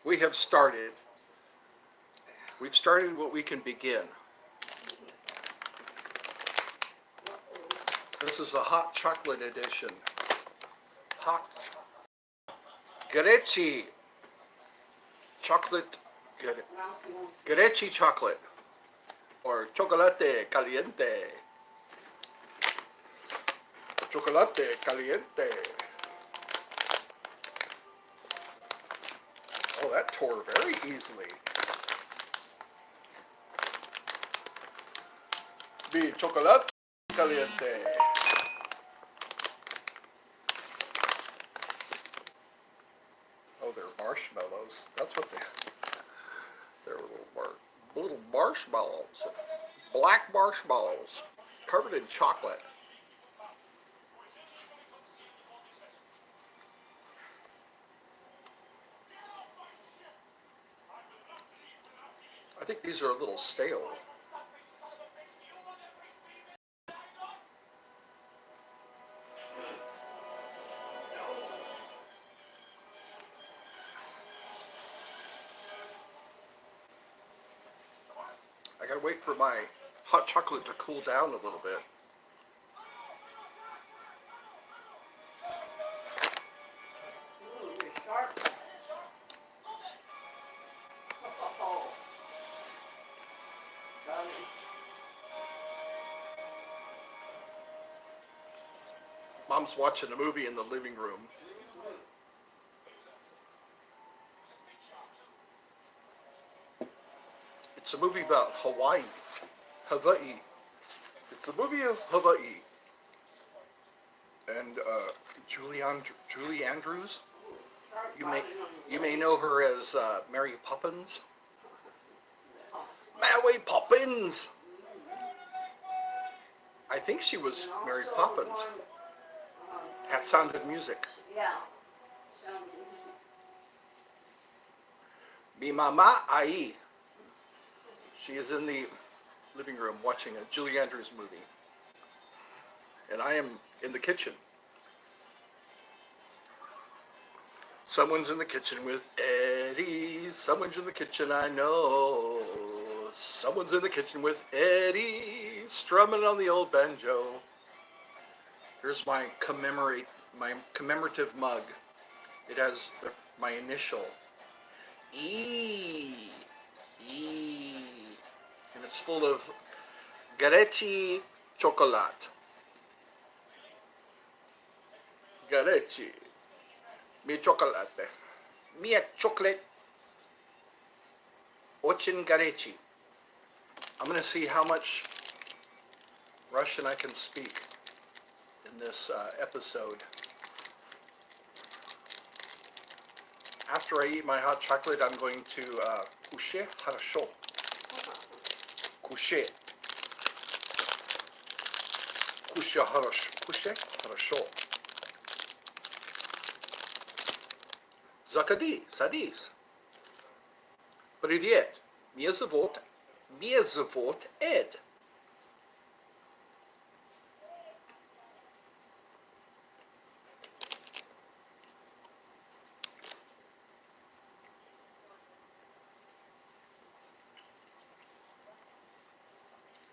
We have started. We've started what we can begin. This is a hot chocolate edition. Hot Greci chocolate. Greci chocolate. Or chocolate caliente. Chocolate caliente. Oh, that tore very easily. Be chocolate caliente. Oh, they're marshmallows. That's what they're little marshmallows. Black marshmallows covered in chocolate. I think these are a little stale. I gotta wait for my hot chocolate to cool down a little bit. Mom's watching a movie in the living room. It's a movie about Hawaii. Hawaii. It's a movie of Hawaii. And Julie Andrews. You may know her as Mary Poppins. Mary Poppins. I think she was Mary Poppins. Has Sound of Music. Yeah. Mi mama ai. She is in the living room watching a Julie Andrews movie. And I am in the kitchen. Someone's in the kitchen with Eddie. Someone's in the kitchen, I know. Someone's in the kitchen with Eddie, strumming on the old banjo. Here's my commemorative mug. It has my initial E. E. And it's full of Greci chocolate. Greci. Mi chocolate. Mia chocolate. Очень горячий. I'm going to see how much Russian I can speak in this episode. After I eat my hot chocolate, I'm going to coucher хорошо. Coucher. Coucher хорошо. Coucher хорошо. Заходи, садись. Привет. Меня зовут Эд.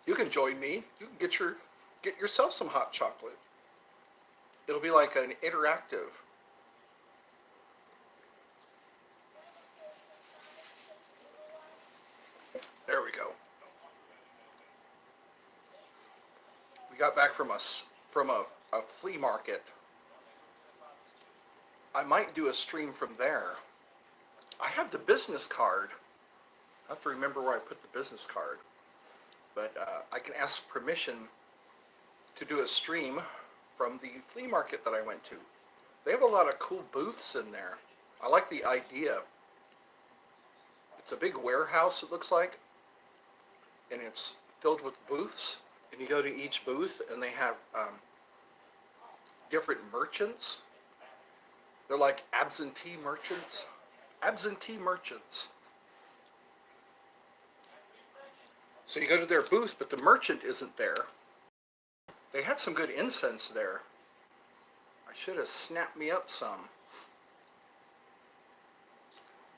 You can join me. You can get yourself some hot chocolate. It'll be like an interactive. There we go. We got back from a flea market. I might do a stream from there. I have the business card. I have to remember where I put the business card. But I can ask permission to do a stream from the flea market that I went to. They have a lot of cool booths in there. I like the idea. It's a big warehouse, it looks like, and it's filled with booths. And you go to each booth and they have different merchants. They're like absentee merchants. Absentee merchants. So you go to their booth, but the merchant isn't there. They had some good incense there. I should have snapped me up some.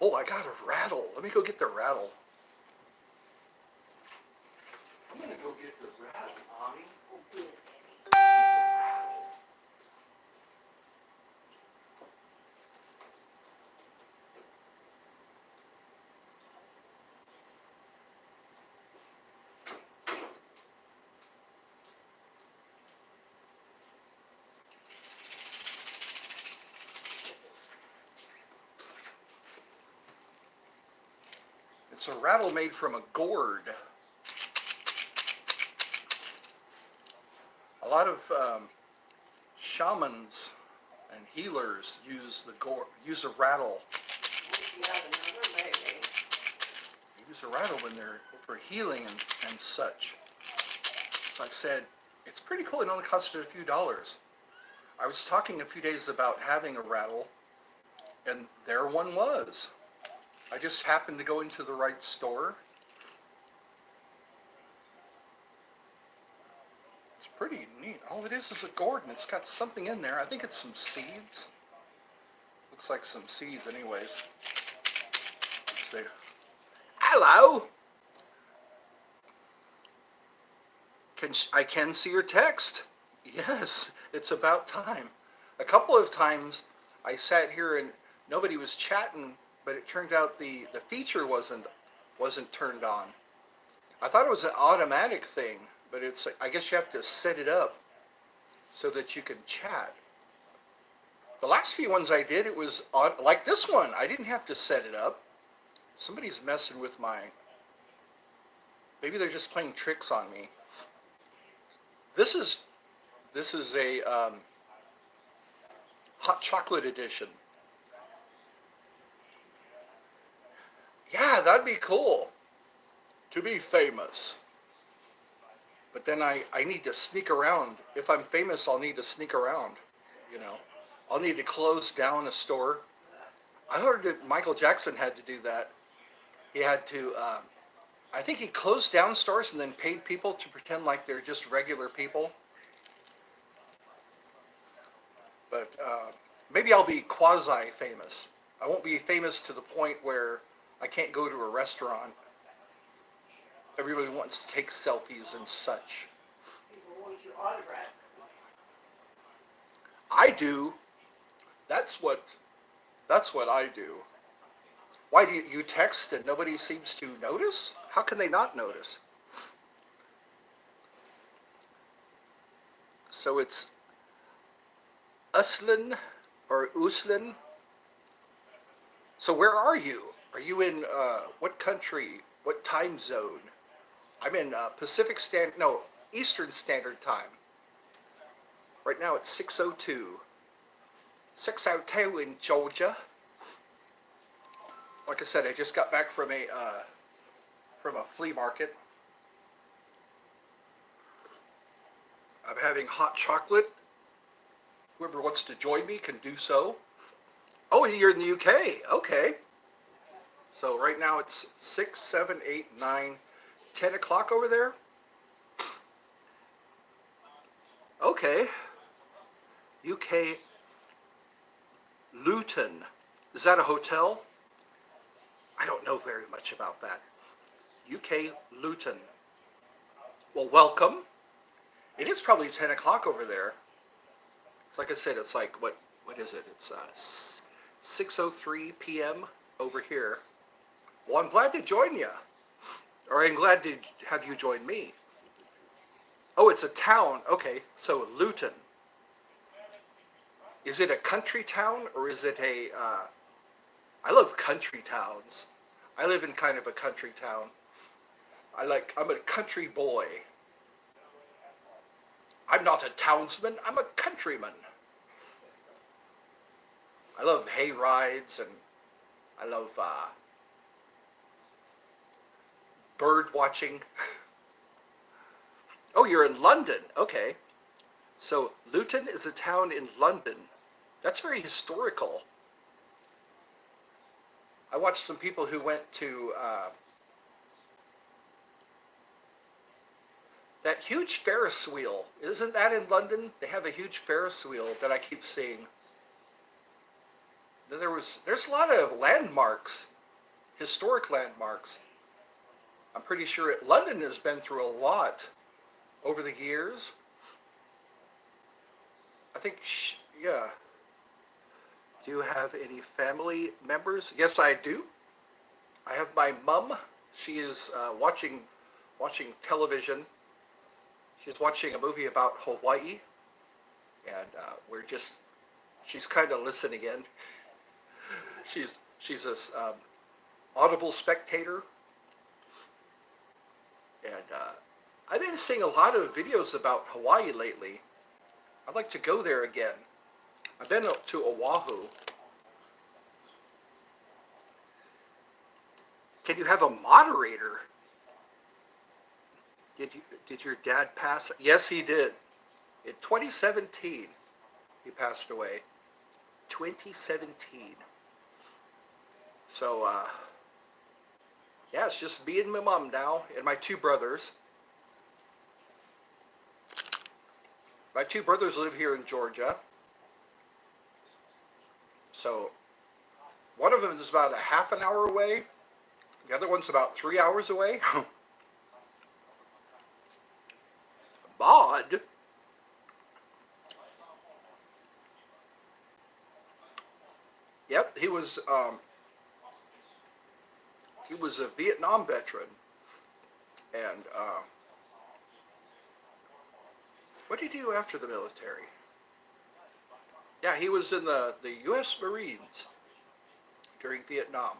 Oh, I got a rattle. Let me go get the rattle. I'm gonna go get the rattle, Mommy. Oh, good. Get the rattle. It's a rattle made from a gourd. A lot of shamans and healers use the gourd, use a rattle. Use a rattle when they're for healing and such. So I said, it's pretty cool. It only costed a few dollars. I was talking a few days about having a rattle, and there one was. I just happened to go into the right store. It's pretty neat. All it is a gourd, and it's got something in there. I think it's some seeds. Looks like some seeds anyways. Let's see. Hello! I can see your text. Yes, it's about time. A couple of times I sat here and nobody was chatting, but it turned out the feature wasn't turned on. I thought it was an automatic thing, but it's, I guess you have to set it up so that you can chat. The last few ones I did, it was like this one. I didn't have to set it up. Somebody's messing with my, maybe they're just playing tricks on me. This is a hot chocolate edition. Yeah, that'd be cool to be famous. But then I need to sneak around. If I'm famous, I'll need to sneak around, you know. I'll need to close down a store. I heard that Michael Jackson had to do that. He had to, I think he closed down stores and then paid people to pretend like they're just regular people. But maybe I'll be quasi-famous. I won't be famous to the point where I can't go to a restaurant. Everybody wants to take selfies and such. People want your autograph. I do. That's what I do. Why do you text and nobody seems to notice? How can they not notice? So it's Uslin or Uslin. So where are you? Are you in what country? What time zone? I'm in Eastern Standard Time. Right now it's 6:02. 6:02 in Georgia. Like I said, I just got back from a flea market. I'm having hot chocolate. Whoever wants to join me can do so. Oh, you're in the UK. Okay. So right now it's 6, 7, 8, 9, 10 o'clock over there. Okay. UK Luton. Is that a hotel? I don't know very much about that. UK Luton. Well, welcome. It is probably 10 o'clock over there. So like I said, it's like, what is it? It's 6:03 p.m. over here. Well, I'm glad to join you. Or I'm glad to have you join me. Oh, it's a town. Okay, so Luton. Is it a country town or is it a... I love country towns. I live in kind of a country town. I'm a country boy. I'm not a townsman, I'm a countryman. I love hay rides and I love bird watching. Oh, you're in London. Okay. So Luton is a town in London. That's very historical. I watched some people who went to that huge Ferris wheel. Isn't that in London? They have a huge Ferris wheel that I keep seeing. There's a lot of landmarks historic landmarks. I'm pretty sure London has been through a lot over the years. I think, yeah. Do you have any family members? Yes, I do. I have my mom. She is watching television. She's watching a movie about Hawaii, and she's kind of listening in. She's this audible spectator, and I've been seeing a lot of videos about Hawaii lately. I'd like to go there again. I've been up to Oahu. Can you have a moderator? Did your dad pass? Yes, he did. In 2017, he passed away. 2017. So, yeah, it's just me and my mom now, and my two brothers. My two brothers live here in Georgia. So, one of them is about a half an hour away. The other one's about 3 hours away. Maud? Yep, he was a Vietnam veteran. And what did he do after the military? Yeah, he was in the U.S. Marines during Vietnam.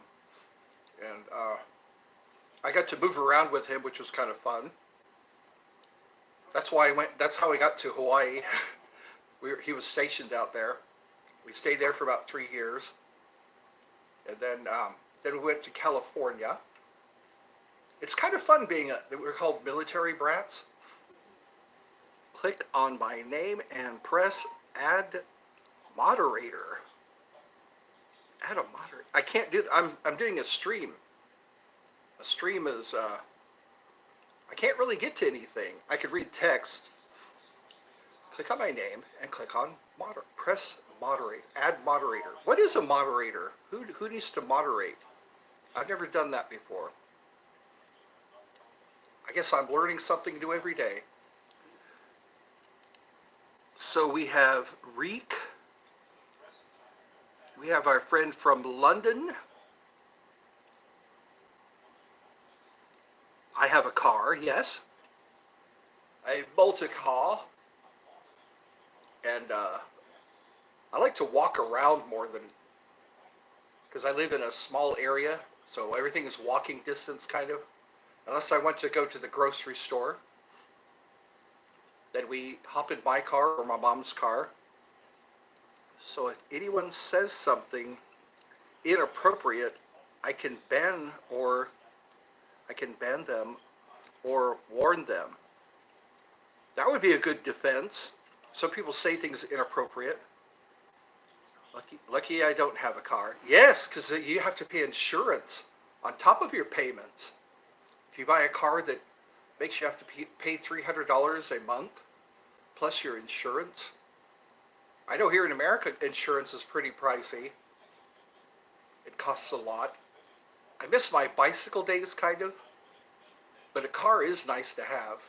And I got to move around with him, which was kind of fun. That's how I got to Hawaii. He was stationed out there. We stayed there for about 3 years. And then we went to California. It's kind of fun we're called military brats. Click on my name and press add moderator. Add a moderator. I can't do that. I'm doing a stream. A stream is, I can't really get to anything. I could read text. Click on my name and click on press moderate, add moderator. What is a moderator? Who needs to moderate? I've never done that before. I guess I'm learning something new every day. So we have Reek. We have our friend from London. I have a car, yes. A multi-car. And I like to walk around more than, because I live in a small area, so everything is walking distance kind of. Unless I want to go to the grocery store. Then we hop in my car or my mom's car. So if anyone says something inappropriate, I can ban them or warn them. That would be a good defense. Some people say things inappropriate. Lucky I don't have a car. Yes, because you have to pay insurance on top of your payments. If you buy a car that makes you have to pay $300 a month, plus your insurance. I know here in America, insurance is pretty pricey. It costs a lot. I miss my bicycle days, kind of. But a car is nice to have.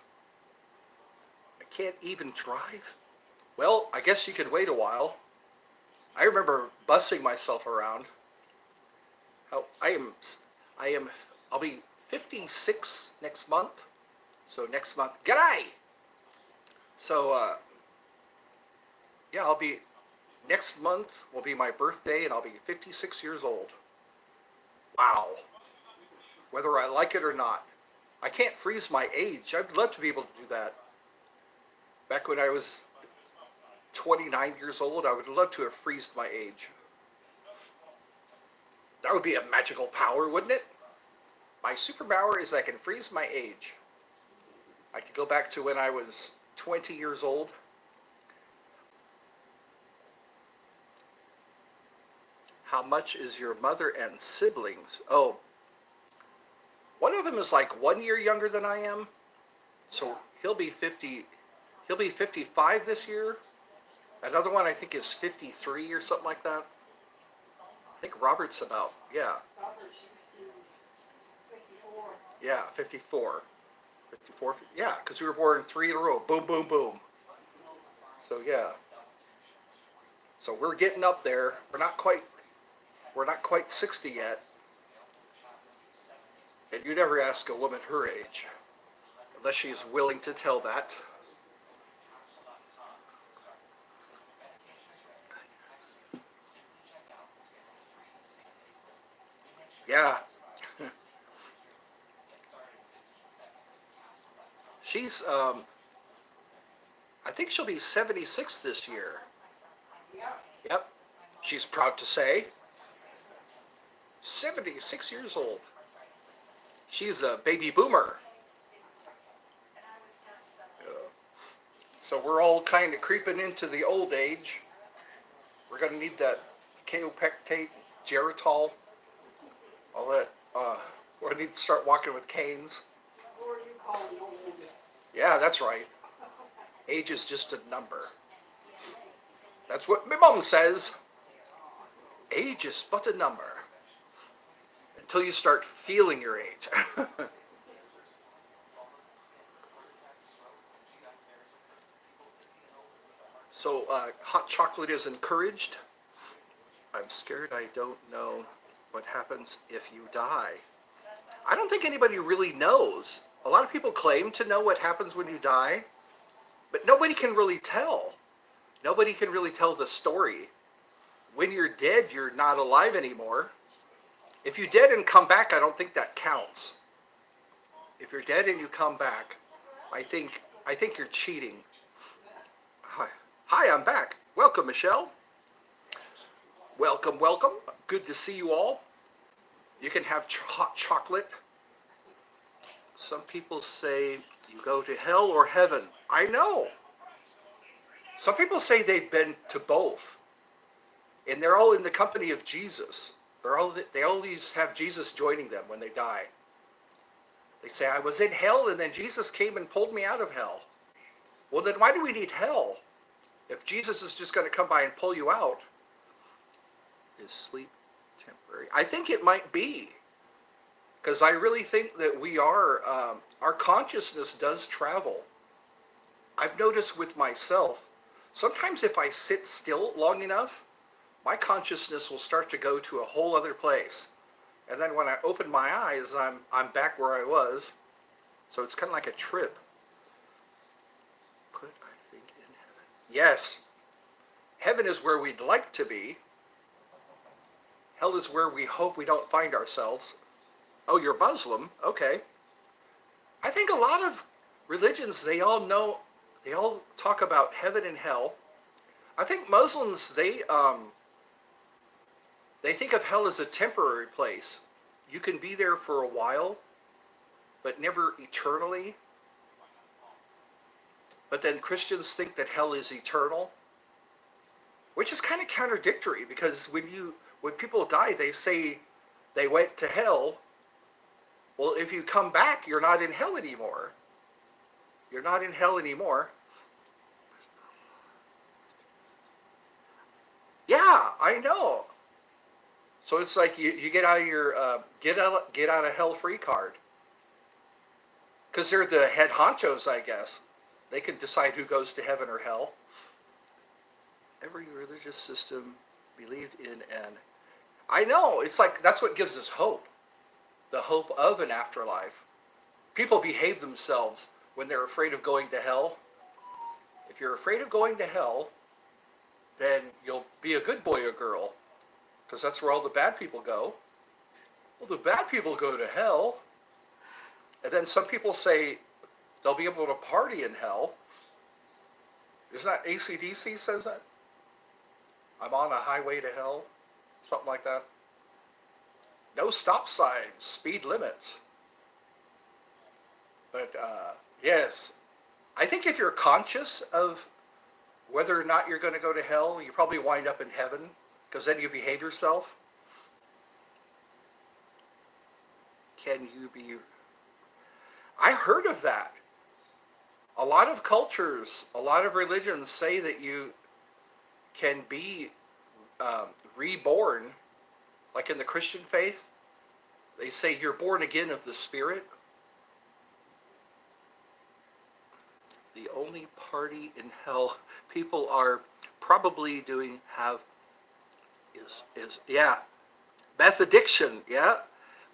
I can't even drive. Well, I guess you could wait a while. I remember busing myself around. I'll be 56 next month. So next month, g'day! So, yeah, next month will be my birthday and I'll be 56 years old. Wow. Whether I like it or not. I can't freeze my age. I'd love to be able to do that. Back when I was 29 years old, I would love to have freezed my age. That would be a magical power, wouldn't it? My superpower is I can freeze my age. I could go back to when I was 20 years old. How much is your mother and siblings? Oh, one of them is like 1 year younger than I am. So he'll be 55 this year. Another one I think is 53 or something like that. I think Robert's about, yeah. Yeah, 54. 54, yeah, because we were born three in a row. Boom, boom, boom. So yeah. So we're getting up there. We're not quite 60 yet. And you never ask a woman her age, unless she's willing to tell that. Yeah. She's I think she'll be 76 this year. Yep. She's proud to say 76 years old. She's a baby boomer. Uh, so we're all kind of creeping into the old age. We're going to need that kaopectate, geritol, all that. We're going to need to start walking with canes. Or you call me old. Yeah, that's right. Age is just a number. That's what my mom says. Age is but a number. Until you start feeling your age. So, hot chocolate is encouraged. I'm scared I don't know what happens if you die. I don't think anybody really knows. A lot of people claim to know what happens when you die, but nobody can really tell. Nobody can really tell the story. When you're dead, you're not alive anymore. If you're dead and come back, I don't think that counts. If you're dead and you come back, I think you're cheating. Hi, I'm back. Welcome, Michelle. Welcome, welcome. Good to see you all. You can have hot chocolate. Some people say you go to hell or heaven. I know. Some people say they've been to both. And they're all in the company of Jesus. They always have Jesus joining them when they die. They say, I was in hell and then Jesus came and pulled me out of hell. Well, then why do we need hell? If Jesus is just going to come by and pull you out, is sleep temporary? I think it might be. Because I really think that our consciousness does travel. I've noticed with myself, sometimes if I sit still long enough, my consciousness will start to go to a whole other place. And then when I open my eyes, I'm back where I was. So it's kind of like a trip. Put, I think, in heaven. Yes. Heaven is where we'd like to be. Hell is where we hope we don't find ourselves. Oh, you're Muslim? Okay. I think a lot of religions, they all talk about heaven and hell. I think Muslims, they think of hell as a temporary place. You can be there for a while, but never eternally. But then Christians think that hell is eternal, which is kind of contradictory because when people die, they say they went to hell. Well, if you come back, you're not in hell anymore. You're not in hell anymore. Yeah, I know. So it's like you get out of your get out of hell free card. Because they're the head honchos, I guess. They can decide who goes to heaven or hell. Every religious system believed in I know, it's like that's what gives us hope. The hope of an afterlife. People behave themselves when they're afraid of going to hell. If you're afraid of going to hell, then you'll be a good boy or girl. Because that's where all the bad people go. Well, the bad people go to hell. And then some people say they'll be able to party in hell. Isn't that AC/DC says that? I'm on a highway to hell. Something like that. No stop signs, speed limits. But yes, I think if you're conscious of whether or not you're going to go to hell, you probably wind up in heaven because then you behave yourself. Can you be... I heard of that. A lot of cultures, a lot of religions say that you can be reborn, like in the Christian faith. They say you're born again of the Spirit. The only party in hell people are probably doing have is yeah, meth addiction. Yeah,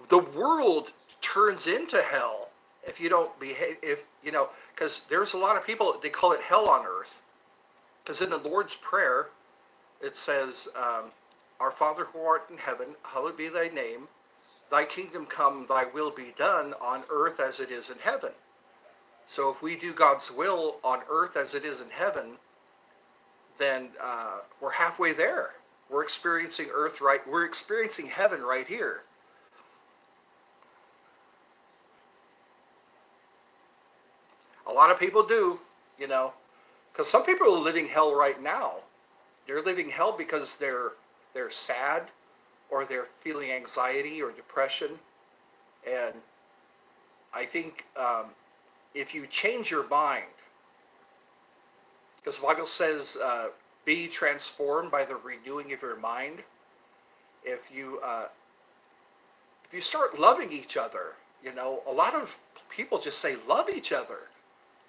the world turns into hell if you don't behave. If you know, because there's a lot of people, they call it hell on earth. Because in the Lord's Prayer, it says, "Our Father who art in heaven, hallowed be thy name. Thy kingdom come, thy will be done on earth as it is in heaven." So if we do God's will on earth as it is in heaven, then we're halfway there. We're experiencing earth right. We're experiencing heaven right here. A lot of people do, you know, because some people are living hell right now. They're living hell because they're sad, or they're feeling anxiety or depression. And I think if you change your mind, because the Bible says, "Be transformed by the renewing of your mind." If you start loving each other, you know, a lot of people just say love each other.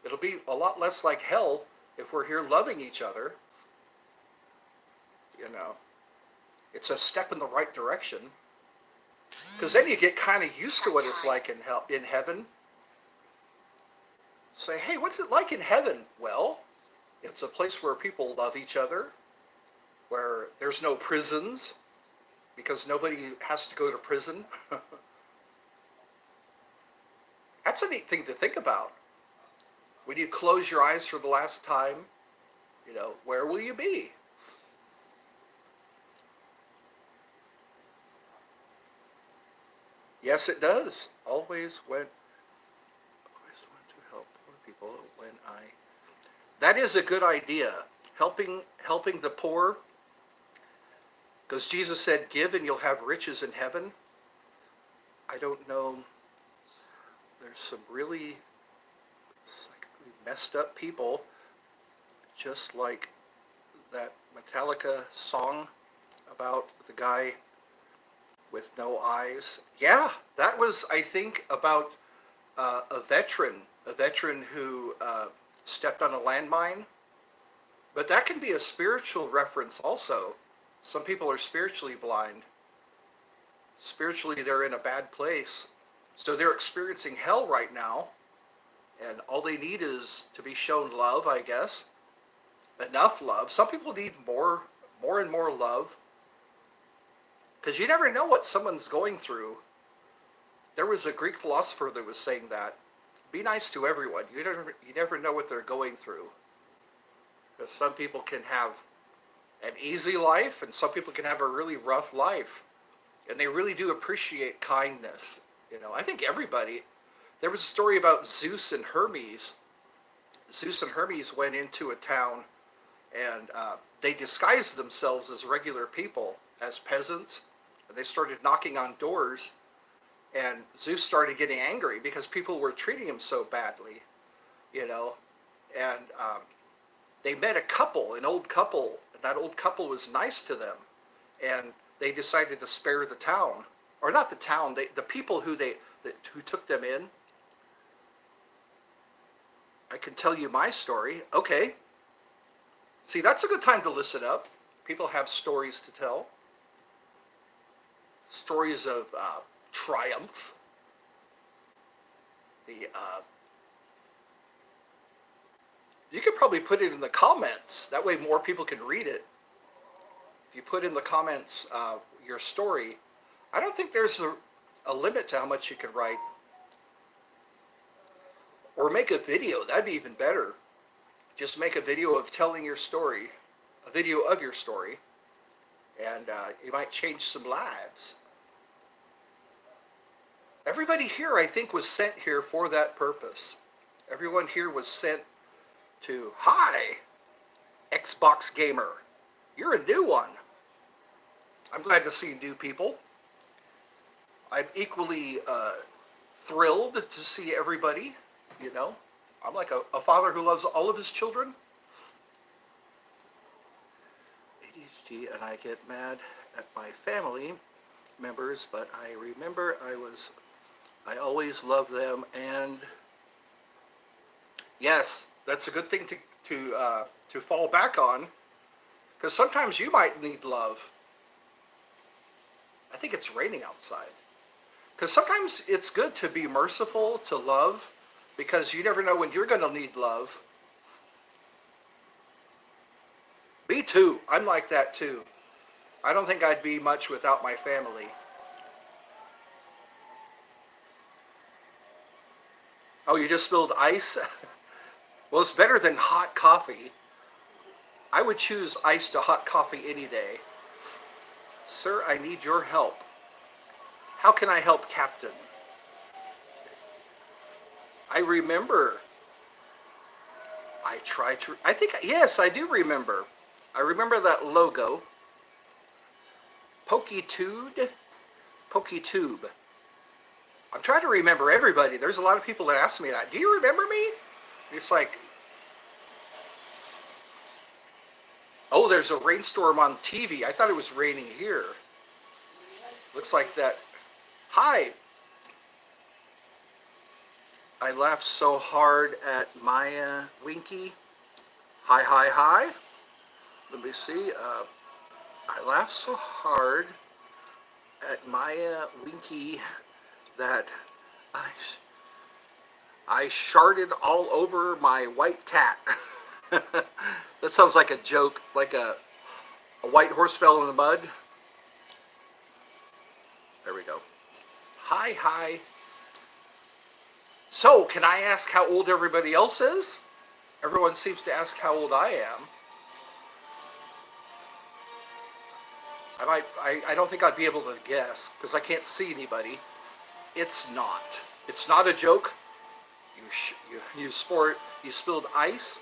It'll be a lot less like hell if we're here loving each other. You know, it's a step in the right direction. Because then you get kind of used to what it's like in hell, in heaven. Say, hey, what's it like in heaven? Well, it's a place where people love each other, where there's no prisons, because nobody has to go to prison. That's a neat thing to think about. When you close your eyes for the last time, you know, where will you be? Yes, it does. Always want to help poor people when I. That is a good idea. Helping the poor, because Jesus said, "Give and you'll have riches in heaven." I don't know. There's some really psychically messed up people, just like that Metallica song about the guy with no eyes. Yeah, that was, I think, about a veteran who stepped on a landmine. But that can be a spiritual reference also. Some people are spiritually blind. Spiritually, they're in a bad place. So they're experiencing hell right now. And all they need is to be shown love, I guess. Enough love. Some people need more and more love. Because you never know what someone's going through. There was a Greek philosopher that was saying that. Be nice to everyone. You never know what they're going through. Because some people can have an easy life, and some people can have a really rough life. And they really do appreciate kindness. You know, I think everybody. There was a story about Zeus and Hermes. Zeus and Hermes went into a town, and they disguised themselves as regular people, as peasants. And they started knocking on doors, and Zeus started getting angry because people were treating him so badly, you know. And they met a couple, an old couple, and that old couple was nice to them. And they decided to spare the town. Or not the town, the people who took them in. I can tell you my story. Okay. See, that's a good time to listen up. People have stories to tell. Stories of triumph. You could probably put it in the comments. That way more people can read it. If you put in the comments your story, I don't think there's a limit to how much you can write. Or make a video. That'd be even better. Just make a video of telling your story. A video of your story. And you might change some lives. Everybody here, I think, was sent here for that purpose. Everyone here was sent to, hi, Xbox gamer. You're a new one. I'm glad to see new people. I'm equally thrilled to see everybody, you know. I'm like a father who loves all of his children. ADHD, and I get mad at my family members, but I remember I always loved them, and yes, that's a good thing to fall back on, because sometimes you might need love. I think it's raining outside. Because sometimes it's good to be merciful, to love, because you never know when you're going to need love. Me too. I'm like that too. I don't think I'd be much without my family. Oh, you just spilled ice? Well, it's better than hot coffee. I would choose iced to hot coffee any day. Sir, I need your help. How can I help, Captain? I remember. I think, yes, I do remember. I remember that logo. PokeTube. PokeTube. I'm trying to remember everybody. There's a lot of people that ask me that. Do you remember me? It's like, oh, there's a rainstorm on TV. I thought it was raining here. Looks like that. Hi. I laughed so hard at Maya Winky. Hi, hi, hi. Let me see. I laughed so hard at Maya Winky that I sharted all over my white cat. That sounds like a joke, like a white horse fell in the mud. There we go. Hi, hi. So, can I ask how old everybody else is? Everyone seems to ask how old I am. I don't think I'd be able to guess, because I can't see anybody. It's not. It's not a joke. You spilled ice.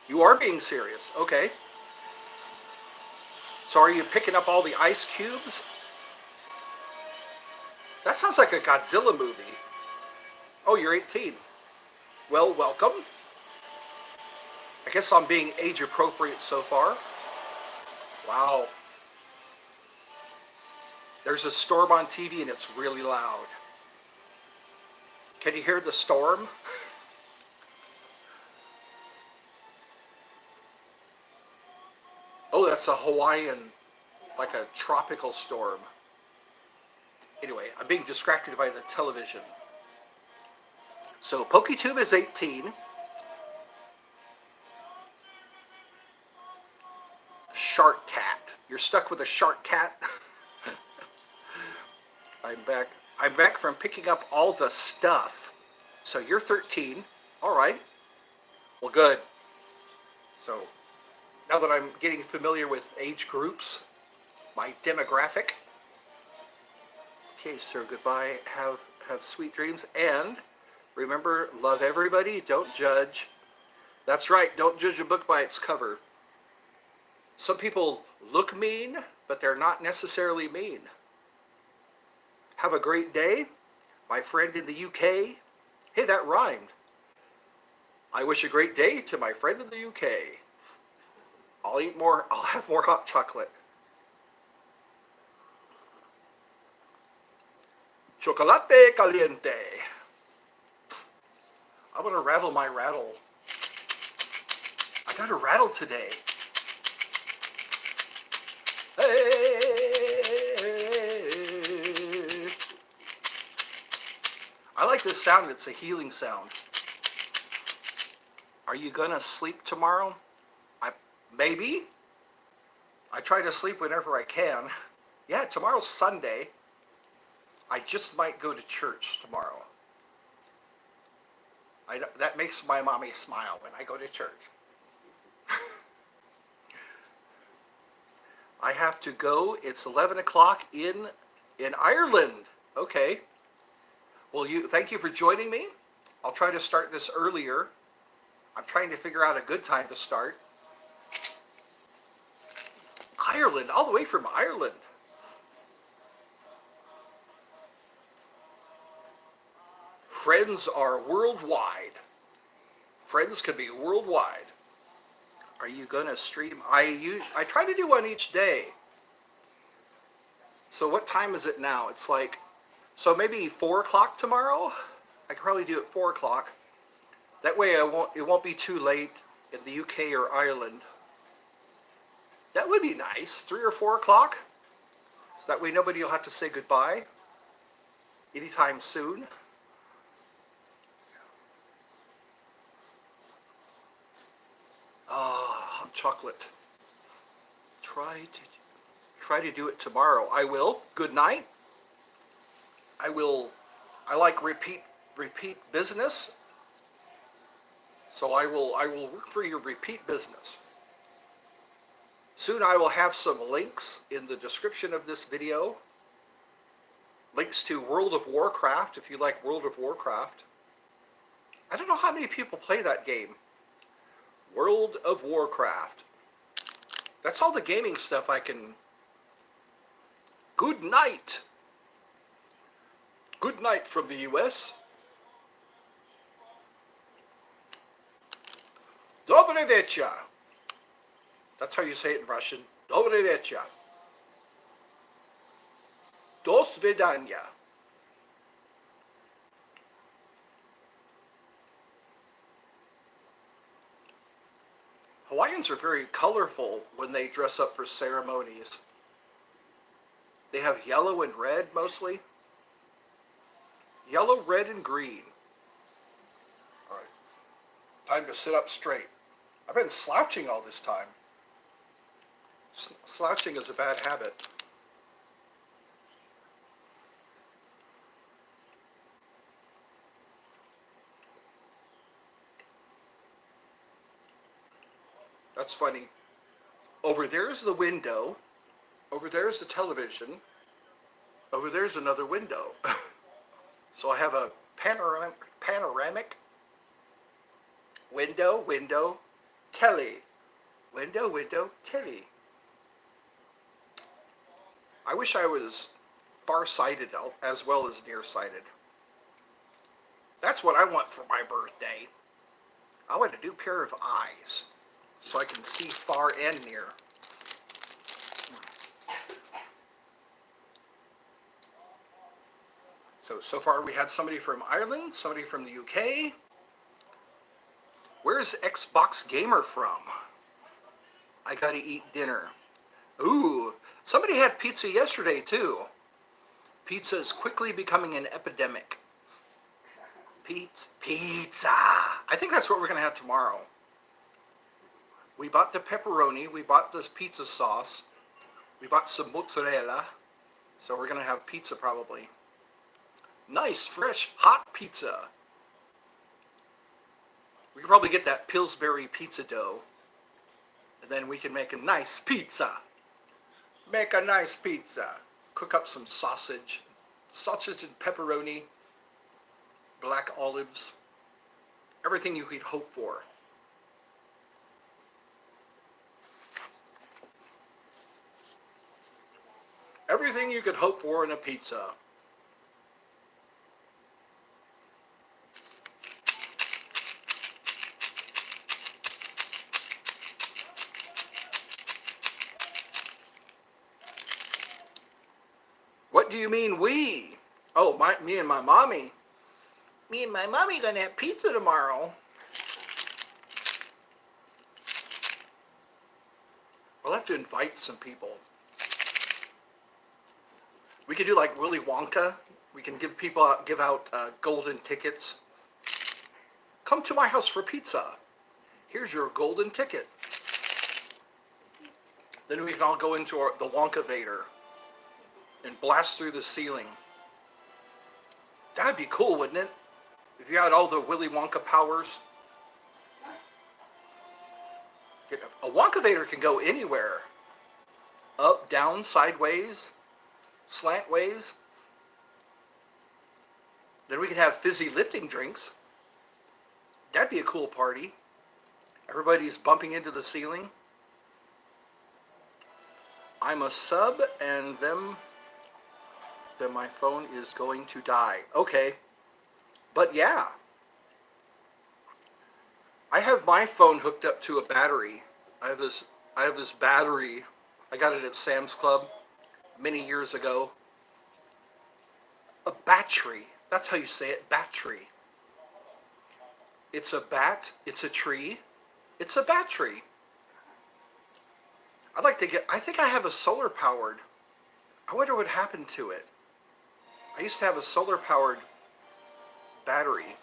You are being serious. Okay. So are you picking up all the ice cubes? That sounds like a Godzilla movie. Oh, you're 18. Well, welcome. I guess I'm being age appropriate so far. Wow. There's a storm on TV and it's really loud. Can you hear the storm? Oh, that's a Hawaiian, like a tropical storm. Anyway, I'm being distracted by the television. So PokeTube is 18. Shark cat. You're stuck with a shark cat? I'm back. I'm back from picking up all the stuff. So you're 13. All right. Well, good. So now that I'm getting familiar with age groups, my demographic. Okay, sir, goodbye. Have sweet dreams. And remember, love everybody. Don't judge. That's right. Don't judge a book by its cover. Some people look mean, but they're not necessarily mean. Have a great day. My friend in the UK. Hey, that rhymed. I wish a great day to my friend in the UK. I'll have more hot chocolate. Chocolate caliente. I'm gonna rattle my rattle. I got a rattle today. Hey. I like this sound. It's a healing sound. Are you gonna sleep tomorrow? Maybe. I try to sleep whenever I can. Yeah, tomorrow's Sunday. I just might go to church tomorrow. That makes my mommy smile when I go to church. I have to go. It's 11 o'clock in Ireland. Okay. Well, thank you for joining me. I'll try to start this earlier. I'm trying to figure out a good time to start. Ireland, all the way from Ireland. Friends are worldwide. Friends can be worldwide. Are you gonna stream? I try to do one each day. So what time is it now? It's like, so maybe 4 o'clock tomorrow? I could probably do it 4 o'clock. That way it won't be too late in the UK or Ireland. That would be nice, 3 or 4 o'clock. So that way nobody will have to say goodbye anytime soon. Ah, hot chocolate. Try to do it tomorrow. I will. Good night. I will. I like repeat business. So I will work for your repeat business. Soon I will have some links in the description of this video. Links to World of Warcraft if you like World of Warcraft. I don't know how many people play that game. World of Warcraft. That's all the gaming stuff I can... Good night. Good night from the US. Dobry wieczór. That's how you say it in Russian. Dobry wieczór. Do svidania. Hawaiians are very colorful when they dress up for ceremonies. They have yellow and red mostly. Yellow, red, and green. All right. Time to sit up straight. I've been slouching all this time. Slouching is a bad habit. That's funny. Over there's the window. Over there's the television. Over there's another window. So I have a panoramic window, telly. Window, telly. I wish I was far-sighted as well as nearsighted. That's what I want for my birthday. I want a new pair of eyes so I can see far and near. So far we had somebody from Ireland, somebody from the UK. Where's Xbox Gamer from? I gotta eat dinner. Ooh, somebody had pizza yesterday too. Pizza is quickly becoming an epidemic. Pizza. I think that's what we're gonna have tomorrow. We bought the pepperoni, we bought this pizza sauce, we bought some mozzarella, so we're gonna have pizza probably. Nice, fresh, hot pizza. We could probably get that Pillsbury pizza dough, and then we can make a nice pizza. Make a nice pizza. Cook up some sausage and pepperoni, black olives, everything you could hope for. Everything you could hope for in a pizza. What do you mean we? Oh, me and my mommy. Me and my mommy gonna have pizza tomorrow. We'll have to invite some people. We could do like Willy Wonka. We can give out golden tickets. Come to my house for pizza. Here's your golden ticket. Then we can all go into the Wonkavator and blast through the ceiling. That'd be cool, wouldn't it? If you had all the Willy Wonka powers. A Wonkavator can go anywhere. Up, down, sideways, slantways. Then we can have fizzy lifting drinks. That'd be a cool party. Everybody's bumping into the ceiling. I'm a sub, and then my phone is going to die. Okay. But yeah. I have my phone hooked up to a battery. I have this battery. I got it at Sam's Club. many years ago. A battery. That's how you say it, battery. It's a bat, it's a tree, it's a battery. I think I have a solar powered. I wonder what happened to it. I used to have a solar powered battery,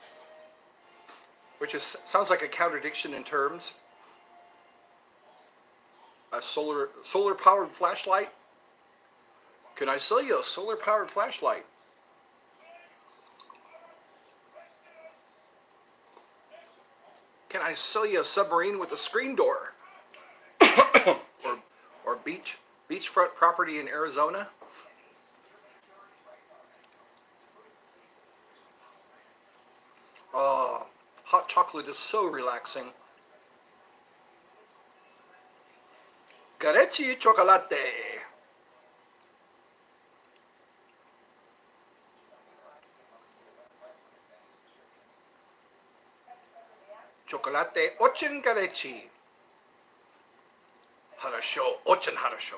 which sounds like a contradiction in terms. A solar powered flashlight. Can I sell you a solar powered flashlight? Can I sell you a submarine with a screen door? or or beachfront property in Arizona? Oh, hot chocolate is so relaxing. Carecci chocolate. Chocolate очень горячий. Хорошо, очень хорошо.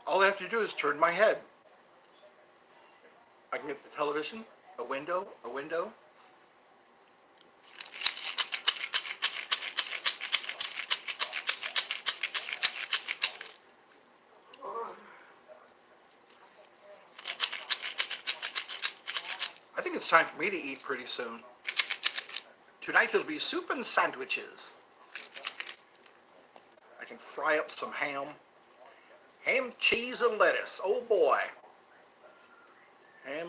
All I have to do is turn my head. I can get the television, a window, a window. I think it's time for me to eat pretty soon. Tonight it'll be soup and sandwiches. I can fry up some ham. Ham, cheese, and lettuce. Oh boy. Ham.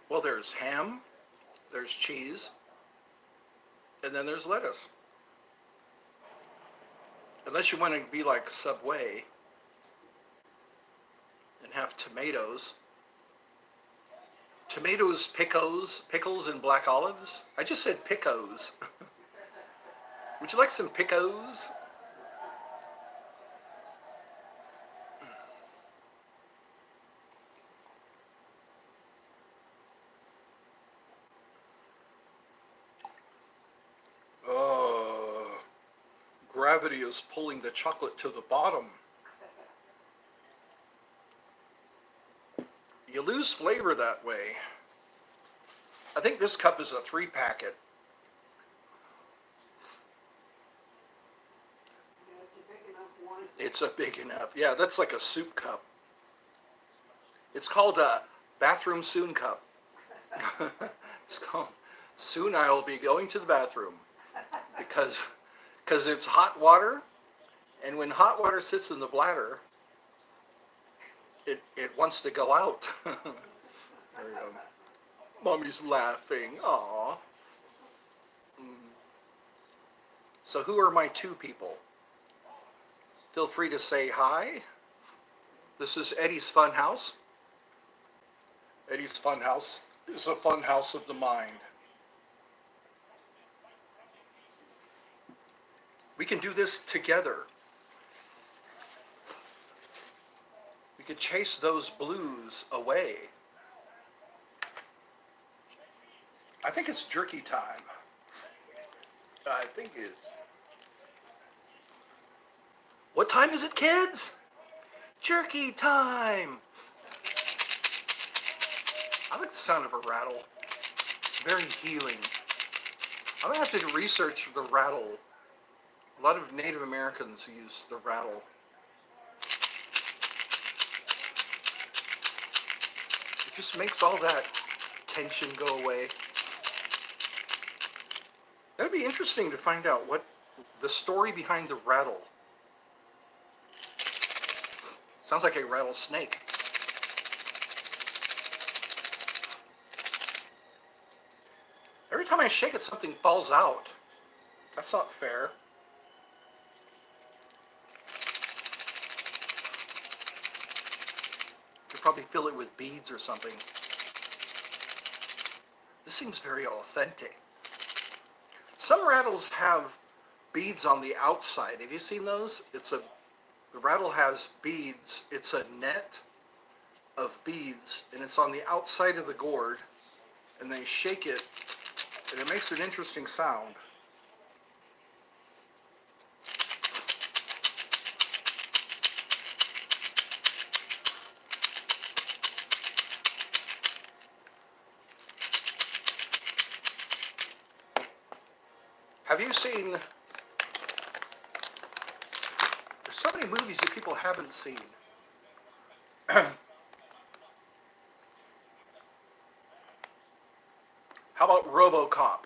Well, there's ham, there's cheese, and then there's lettuce. Unless you want to be like Subway and have tomatoes. Tomatoes, pickles, and black olives. I just said pickos. Would you like some pickos? Oh, gravity is pulling the chocolate to the bottom. You lose flavor that way. I think this cup is a 3-packet. It's a big enough. Yeah, that's like a soup cup. It's called a bathroom soon cup. It's called soon I will be going to the bathroom because it's hot water, and when hot water sits in the bladder, it wants to go out. There we go. Mommy's laughing. Aw. So who are my 2 people? Feel free to say hi. This is Eddie's Fun House. Eddie's Fun House is a fun house of the mind. We can do this together. We could chase those blues away. I think it's jerky time. I think it's... What time is it, kids? Jerky time! I like the sound of a rattle. It's very healing. I'm going to have to research the rattle. A lot of Native Americans use the rattle. It just makes all that tension go away. That would be interesting to find out what the story behind the rattle. Sounds like a rattlesnake. Every time I shake it, something falls out. That's not fair. probably fill it with beads or something. This seems very authentic. Some rattles have beads on the outside. Have you seen those? The rattle has beads. It's a net of beads, and it's on the outside of the gourd, and they shake it, and it makes an interesting sound. Have you seen, there's so many movies that people haven't seen. How about RoboCop?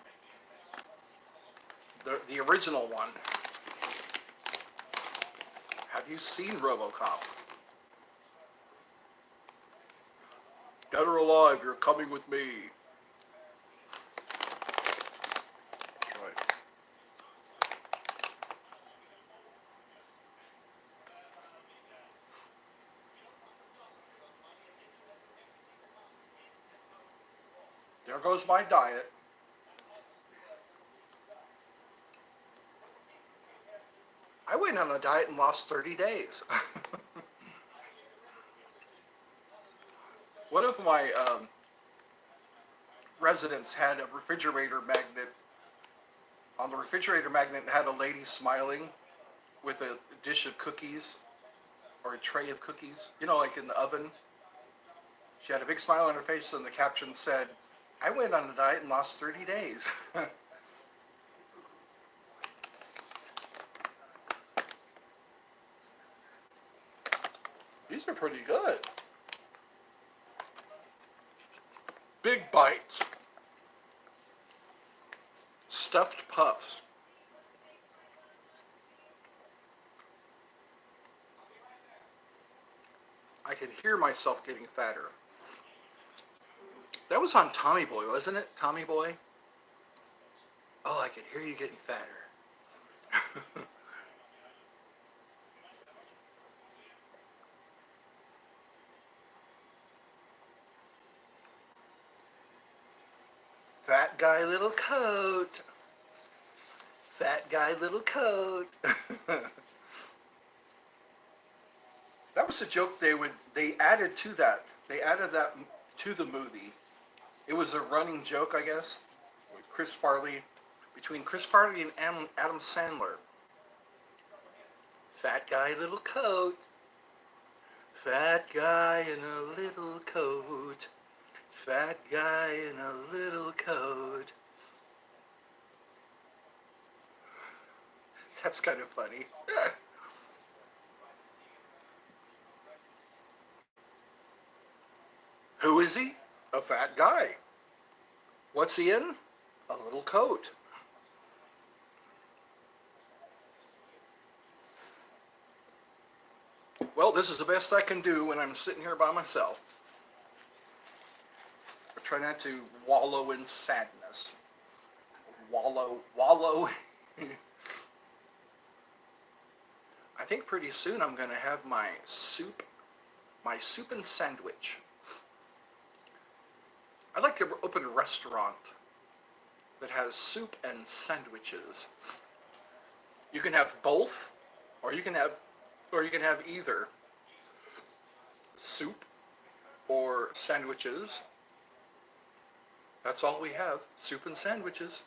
The original one. Have you seen RoboCop? Dead or alive, you're coming with me. Right. There goes my diet. I went on a diet and lost 30 days. One of my residents had a refrigerator magnet. On the refrigerator magnet had a lady smiling with a dish of cookies or a tray of cookies, you know, like in the oven. She had a big smile on her face, and the caption said, "I went on a diet and lost 30 days." These are pretty good. Big bites. Stuffed puffs. I could hear myself getting fatter. That was on Tommy Boy, wasn't it? Tommy Boy? Oh, I could hear you getting fatter. Fat guy, little coat. Fat guy, little coat. That was a joke they added to that. They added that to the movie. It was a running joke, I guess, with between Chris Farley and Adam Sandler. Fat guy, little coat. Fat guy in a little coat. Fat guy in a little coat. That's kind of funny. Who is he? A fat guy. What's he in? A little coat. Well, this is the best I can do when I'm sitting here by myself. I try not to wallow in sadness. Wallow. I think pretty soon I'm going to have my soup and sandwich. I'd like to open a restaurant that has soup and sandwiches. You can have both, or you can have either soup or sandwiches. That's all we have, soup and sandwiches.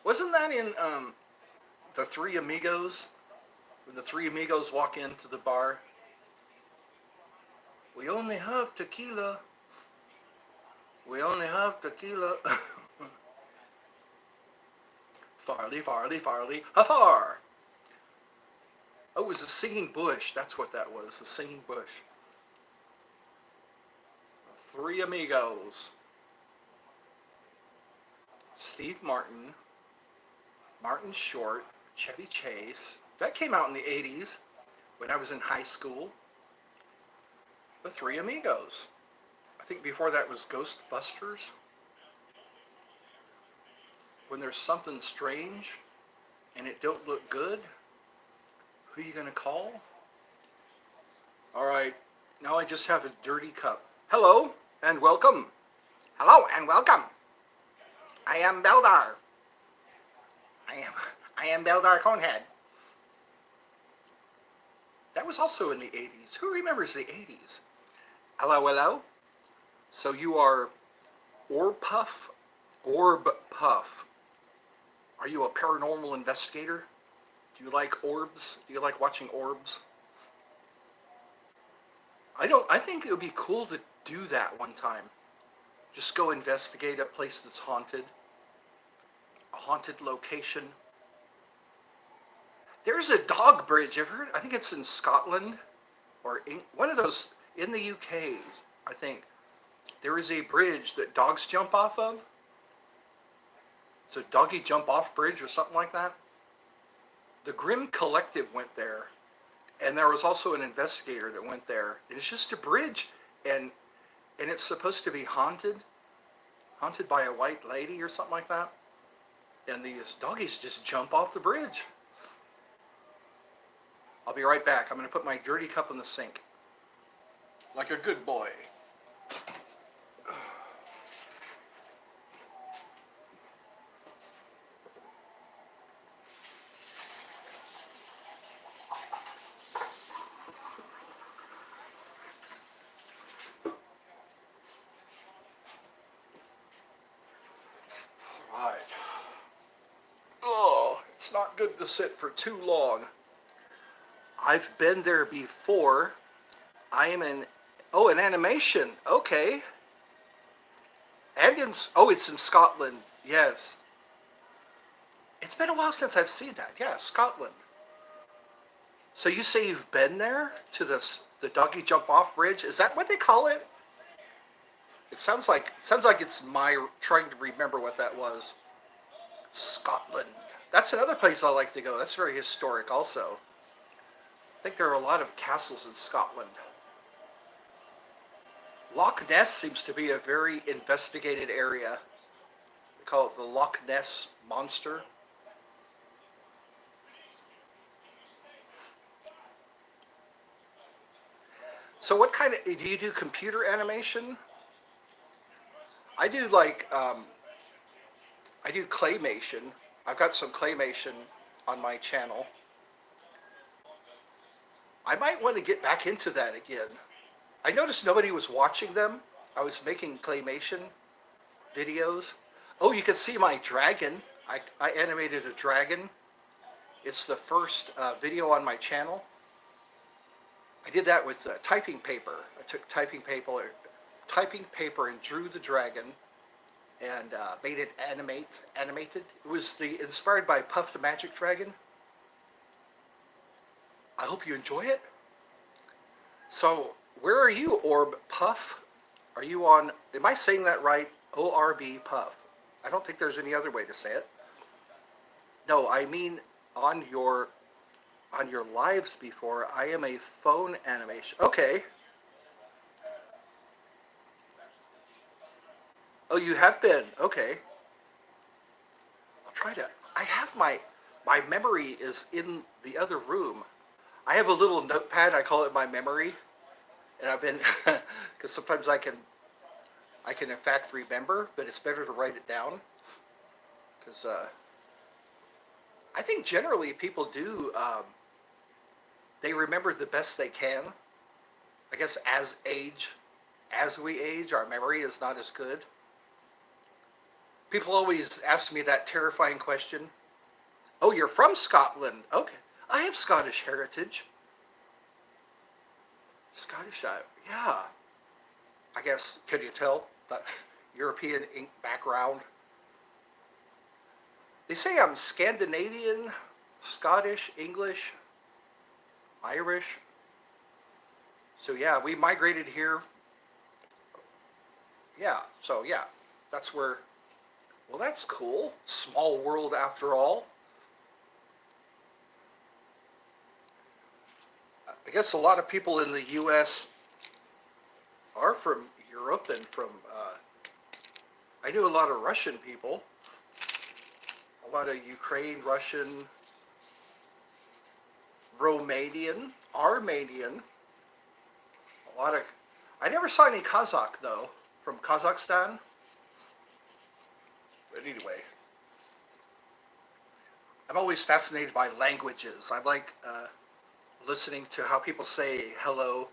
Wasn't that in the Three Amigos? When the Three Amigos walk into the bar, we only have tequila. We only have tequila. Farley, afar. Oh, it was a singing bush. That's what that was, a singing bush. Three Amigos. Steve Martin, Martin Short, Chevy Chase. That came out in the 80s when I was in high school. The Three Amigos. I think before that was Ghostbusters. When there's something strange and it don't look good, who are you going to call? All right, Now I just have a dirty cup. Hello and welcome. Hello and welcome. I am Beldar. I am Beldar Conehead. That was also in the 80s. Who remembers the 80s? Hello, hello. So you are Orb Puff? Orb Puff. Are you a paranormal investigator? Do you like orbs? Do you like watching orbs? I think it would be cool to do that one time. Just go investigate a place that's haunted. A haunted location. There's a dog bridge. Have you heard? I think it's in Scotland or one of those in the UK, I think. There is a bridge that dogs jump off of. It's a doggy jump off bridge or something like that. The Grimm Collective went there, and there was also an investigator that went there. It's just a bridge, and it's supposed to be haunted by a white lady or something like that. And these doggies just jump off the bridge. I'll be right back. I'm going to put my dirty cup in the sink. Like a good boy. All right. Oh, it's not good to sit for too long. I've been there before. I am an animation. Okay. And it's in Scotland. Yes. It's been a while since I've seen that. Yeah, Scotland. So you say you've been there to the doggy jump off bridge? Is that what they call it? It sounds like it's my trying to remember what that was. Scotland. That's another place I like to go. That's very historic also. I think there are a lot of castles in Scotland. Loch Ness seems to be a very investigated area. They call it the Loch Ness Monster. So what kind of, do you do computer animation? I do I do claymation. I've got some claymation on my channel. I might want to get back into that again. I noticed nobody was watching them. I was making claymation videos. Oh, you can see my dragon. I animated a dragon. It's the first video on my channel. I did that with typing paper. I took typing paper and drew the dragon and made it animated. It was inspired by Puff the Magic Dragon. I hope you enjoy it. So, where are you, Orb Puff? Are you on, am I saying that right? ORB Puff. I don't think there's any other way to say it. No, I mean on your lives before, I am a phone animation. Okay. Oh, you have been. Okay. I'll try to, I have my memory is in the other room. I have a little notepad, I call it my memory. And I've been, because sometimes I can in fact remember, but it's better to write it down. Because I think generally people do, they remember the best they can. I guess as we age, our memory is not as good. People always ask me that terrifying question. Oh, you're from Scotland. Okay. I have Scottish heritage. Scottish, yeah. I guess, could you tell? That European ink background. They say I'm Scandinavian, Scottish, English, Irish. So yeah, we migrated here. Yeah, so yeah, that's where, well, that's cool. Small world after all. I guess a lot of people in the U.S. are from Europe and from, I knew a lot of Russian people, a lot of Ukraine, Russian, Romanian, Armenian, A lot of. I never saw any Kazakh though from Kazakhstan. But anyway, I'm always fascinated by languages. I like listening to how people say hello,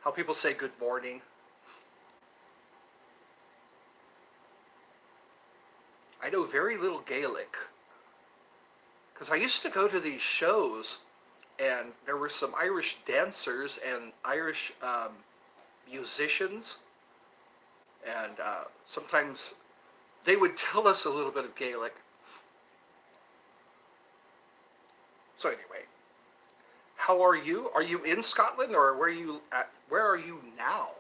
how people say good morning. I know very little Gaelic because I used to go to these shows and there were some Irish dancers and Irish musicians, and sometimes they would tell us a little bit of Gaelic. So anyway, how are you? Are you in Scotland or where are you at? Where are you now?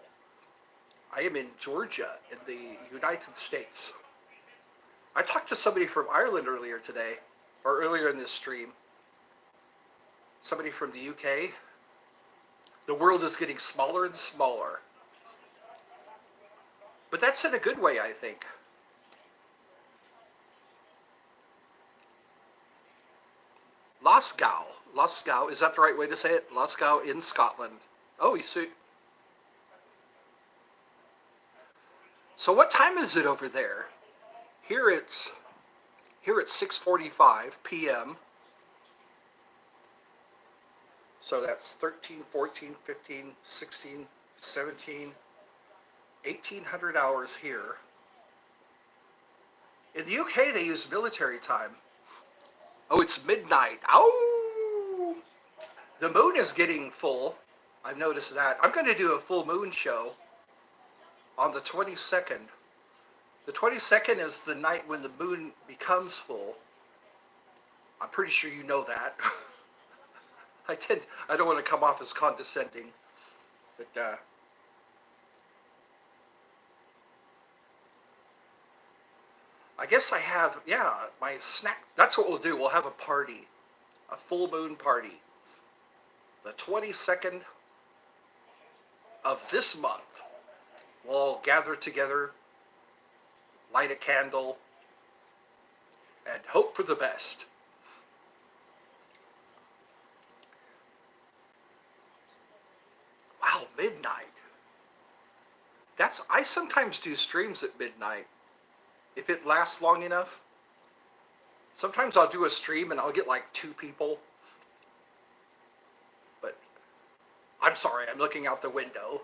I am in Georgia in the United States. I talked to somebody from Ireland earlier today, or earlier in this stream. Somebody from the UK. The world is getting smaller and smaller. But that's in a good way, I think. Glasgow. Glasgow, is that the right way to say it? Glasgow in Scotland. Oh, you see. So what time is it over there? Here it's 6:45 p.m. So that's 13, 14, 15, 16, 17, 1800 hours here. In the UK, they use military time. Oh, it's midnight. Oh! The moon is getting full. I've noticed that. I'm going to do a full moon show on the 22nd. The 22nd is the night when the moon becomes full. I'm pretty sure you know that. I don't want to come off as condescending, but I guess I have, yeah, my snack. That's what we'll do. We'll have a party, a full moon party, the 22nd of this month. We'll all gather together, light a candle, and hope for the best. Wow, midnight. I sometimes do streams at midnight. If it lasts long enough. Sometimes I'll do a stream and I'll get like 2 people. But I'm sorry, I'm looking out the window.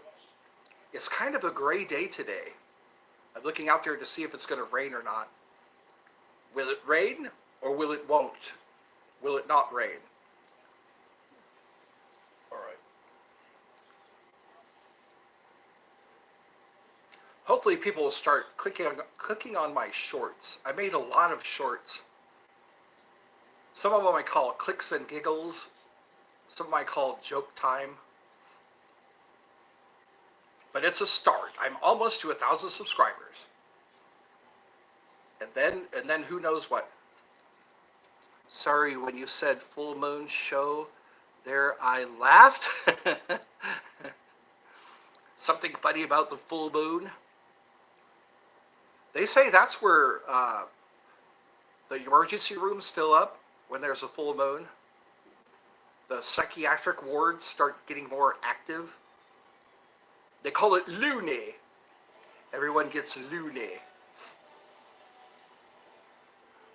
It's kind of a gray day today. I'm looking out there to see if it's going to rain or not. Will it rain or will it won't? Will it not rain? All right. Hopefully people will start clicking on my shorts. I made a lot of shorts. Some of them I call clicks and giggles. Some of them I call joke time. But it's a start. I'm almost to 1,000 subscribers. And then who knows what. Sorry, when you said full moon show there, I laughed. Something funny about the full moon. They say that's where the emergency rooms fill up when there's a full moon. The psychiatric wards start getting more active. They call it loony. Everyone gets loony.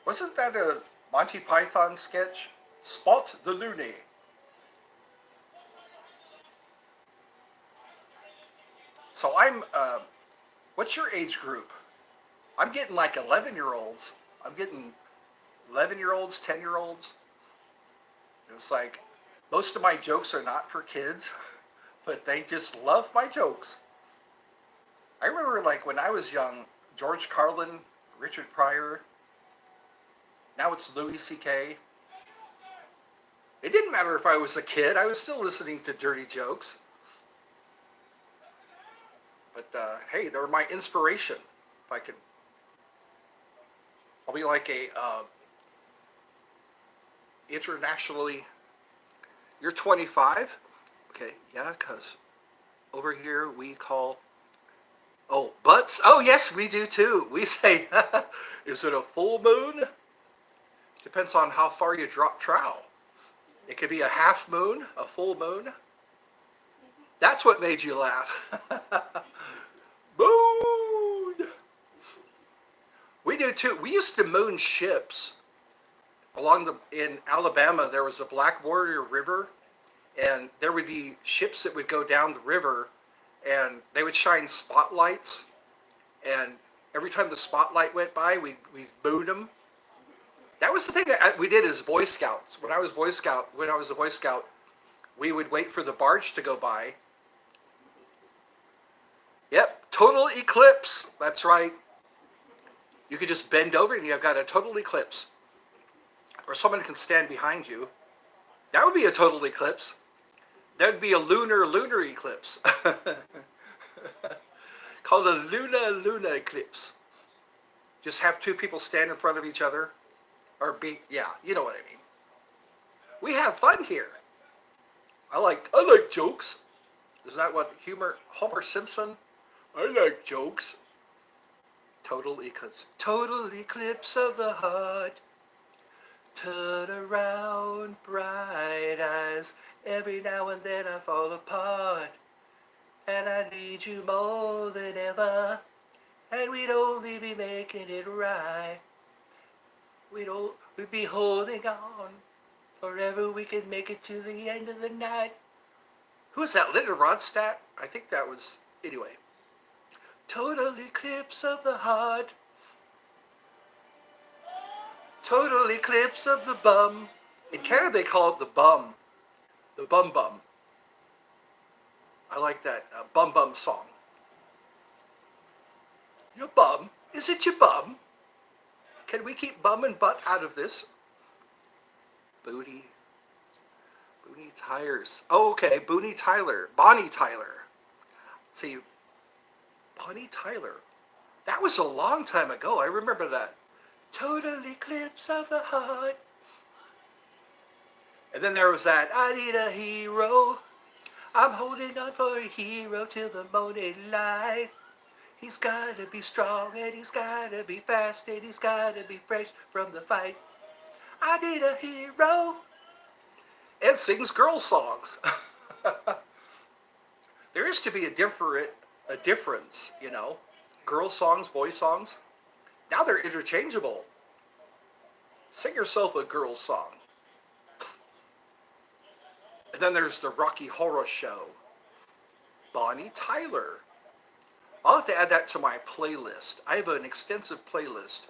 Wasn't that a Monty Python sketch? Spot the loony. So I'm, what's your age group? I'm getting like 11-year-olds. I'm getting 11-year-olds, 10-year-olds. It's like, most of my jokes are not for kids, but they just love my jokes. I remember like when I was young, George Carlin, Richard Pryor, now it's Louis C.K. It didn't matter if I was a kid, I was still listening to dirty jokes. But hey, they're my inspiration. If I could, I'll be like a internationally, you're 25? Okay, yeah, because over here we call, oh, butts? Oh, yes, we do too. We say, is it a full moon? Depends on how far you drop trowel. It could be a half moon, a full moon. That's what made you laugh. Moon! We do too. We used to moon ships in Alabama. There was a Black Warrior River, and there would be ships that would go down the river, and they would shine spotlights. And every time the spotlight went by, we mooned them. That was the thing that we did as Boy Scouts. When I was a Boy Scout, we would wait for the barge to go by. Yep, total eclipse. That's right. You could just bend over and you've got a total eclipse. Or someone can stand behind you. That would be a total eclipse. That would be a lunar eclipse. Called a lunar eclipse. Just have two people stand in front of each other. Or yeah, you know what I mean. We have fun here. I like jokes. Isn't that what Homer Simpson? I like jokes. Total eclipse. Total eclipse of the heart. Turn around, bright eyes. Every now and then I fall apart. And I need you more than ever. And we'd only be making it right. We'd be holding on. Forever we can make it to the end of the night. Who was that? Linda Ronstadt? I think that was... Anyway. Total eclipse of the heart. Total eclipse of the bum. In Canada they call it the bum. The bum bum. I like that bum bum song. Your bum? Is it your bum? Can we keep bum and butt out of this? Booty tires. Oh, okay. Bonnie Tyler. See, Bonnie Tyler. That was a long time ago. I remember that. Total eclipse of the heart. And then there was that, I need a hero. I'm holding on for a hero till the morning light. He's gotta be strong and he's gotta be fast and he's gotta be fresh from the fight. I need a hero. And sings girl songs. There used to be a difference, you know. Girl songs, boy songs. Now they're interchangeable. Sing yourself a girl song. And then there's the Rocky Horror Show. Bonnie Tyler. I'll have to add that to my playlist. I have an extensive playlist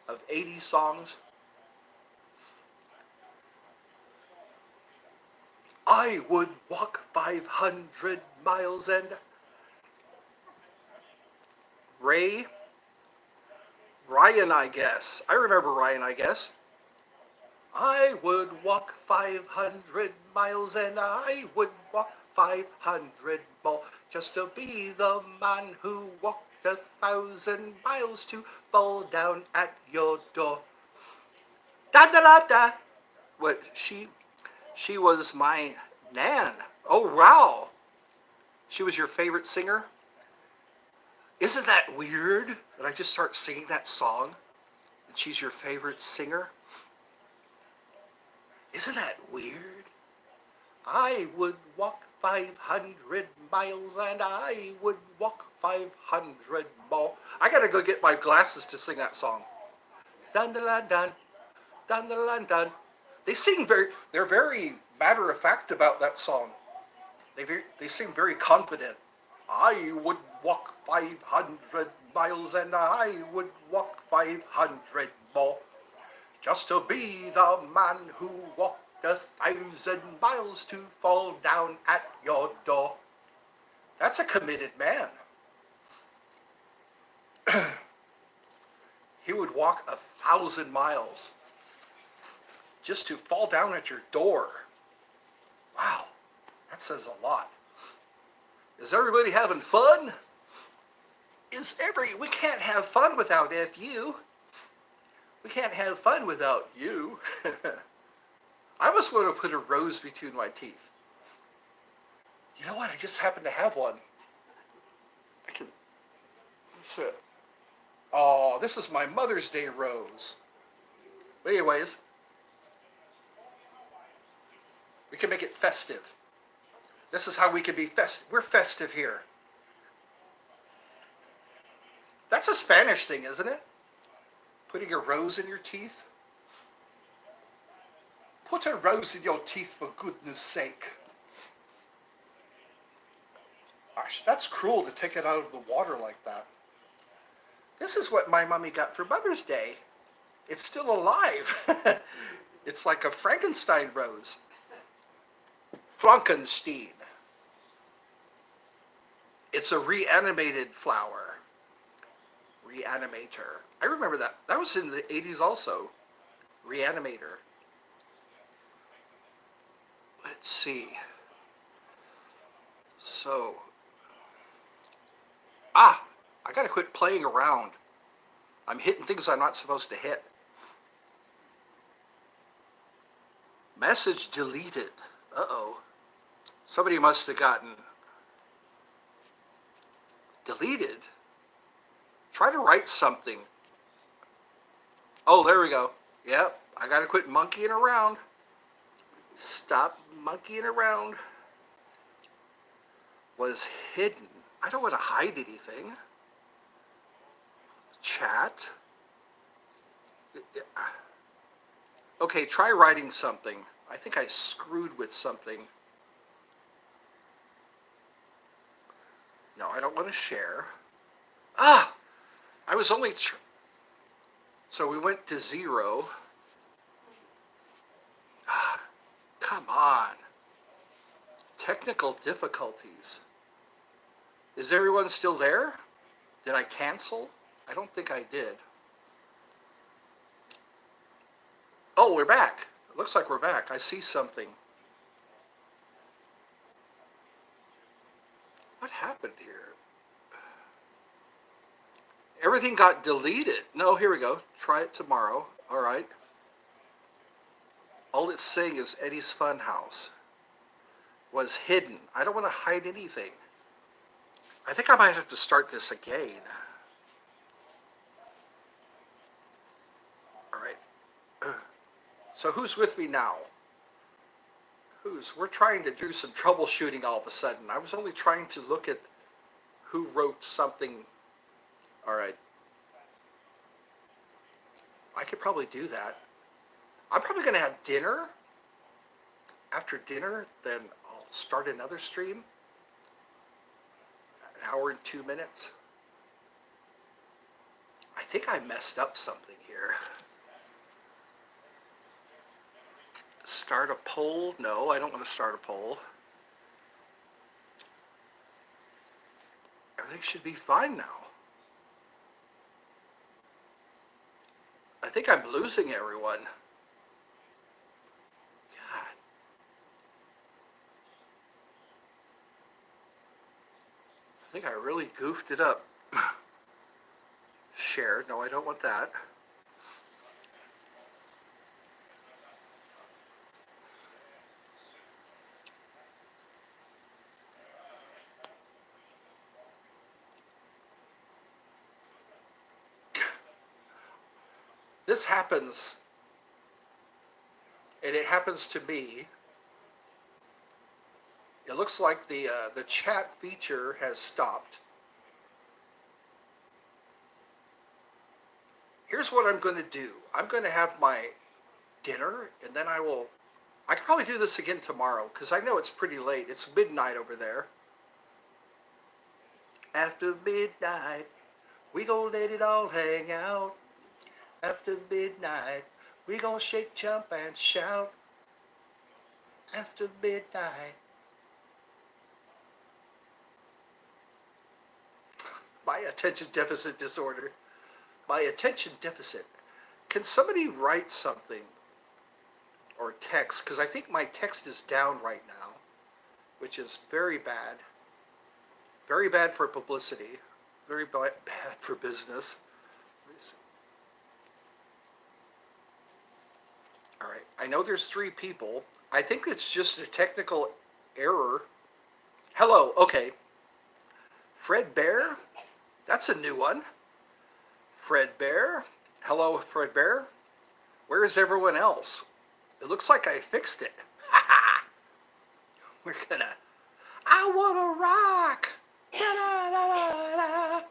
of 80 songs. I would walk 500 miles and... Ryan, I guess. I remember Ryan, I guess. I would walk 500 miles and I would walk 500 more just to be the man who walked 1,000 miles to fall down at your door. Da da da da. What, she was my nan. Oh, wow. She was your favorite singer? Isn't that weird that I just start singing that song and she's your favorite singer? Isn't that weird? I would walk 500 miles and I would walk 500 more. I gotta go get my glasses to sing that song. Dun dun dun dun, dun dun dun dun. They're very matter of fact about that song. They seem very confident. I would walk 500 miles and I would walk 500 more just to be the man who walked 1,000 miles to fall down at your door. That's a committed man. He would walk 1,000 miles just to fall down at your door. Wow, that says a lot. Is everybody having fun? We can't have fun without FU. We can't have fun without you. I must want to put a rose between my teeth. You know what? I just happen to have one. I can... Oh, this is my Mother's Day rose. But anyways, we can make it festive. This is how we can be festive. We're festive here. That's a Spanish thing, isn't it? Putting a rose in your teeth. Put a rose in your teeth for goodness sake. Gosh, that's cruel to take it out of the water like that. This is what my mommy got for Mother's Day. It's still alive. It's like a Frankenstein rose. Frankenstein. It's a reanimated flower. Reanimator. I remember that. That was in the 80s also. Reanimator. Let's see. So. I gotta quit playing around. I'm hitting things I'm not supposed to hit. Message deleted. Uh-oh. Somebody must have gotten deleted. Try to write something. Oh, there we go. Yep, I gotta quit monkeying around. Stop monkeying around. Was hidden. I don't want to hide anything. Chat. Okay, try writing something. I think I screwed with something. No, I don't want to share. I was only... So we went to 0. Come on. Technical difficulties. Is everyone still there? Did I cancel? I don't think I did. Oh, we're back. It looks like we're back. I see something. What happened here? Everything got deleted. No, here we go. Try it tomorrow. All right. All it's saying is Eddie's Funhouse was hidden. I don't want to hide anything. I think I might have to start this again. All right. So who's with me now? We're trying to do some troubleshooting all of a sudden. I was only trying to look at who wrote something. All right. I could probably do that. I'm probably going to have dinner. After dinner, then I'll start another stream. An hour and 2 minutes. I think I messed up something here. Start a poll? No, I don't want to start a poll. Everything should be fine now. I think I'm losing everyone. God. I think I really goofed it up. Share. No, I don't want that. This happens, and it happens to me. It looks like the chat feature has stopped. Here's what I'm going to do. I'm going to have my dinner, and then I can probably do this again tomorrow, because I know it's pretty late. It's midnight over there. After midnight, we gonna let it all hang out. After midnight, we gonna shake, jump, and shout. After midnight. My attention deficit disorder. My attention deficit. Can somebody write something or text? Because I think my text is down right now, which is very bad. Very bad for publicity. Very bad for business. All right, I know there's 3 people. I think it's just a technical error. Hello, okay. Fred Bear, that's a new one. Fred Bear, hello Fred Bear. Where is everyone else? It looks like I fixed it. We're gonna, I wanna rock. Da-da-da-da-da.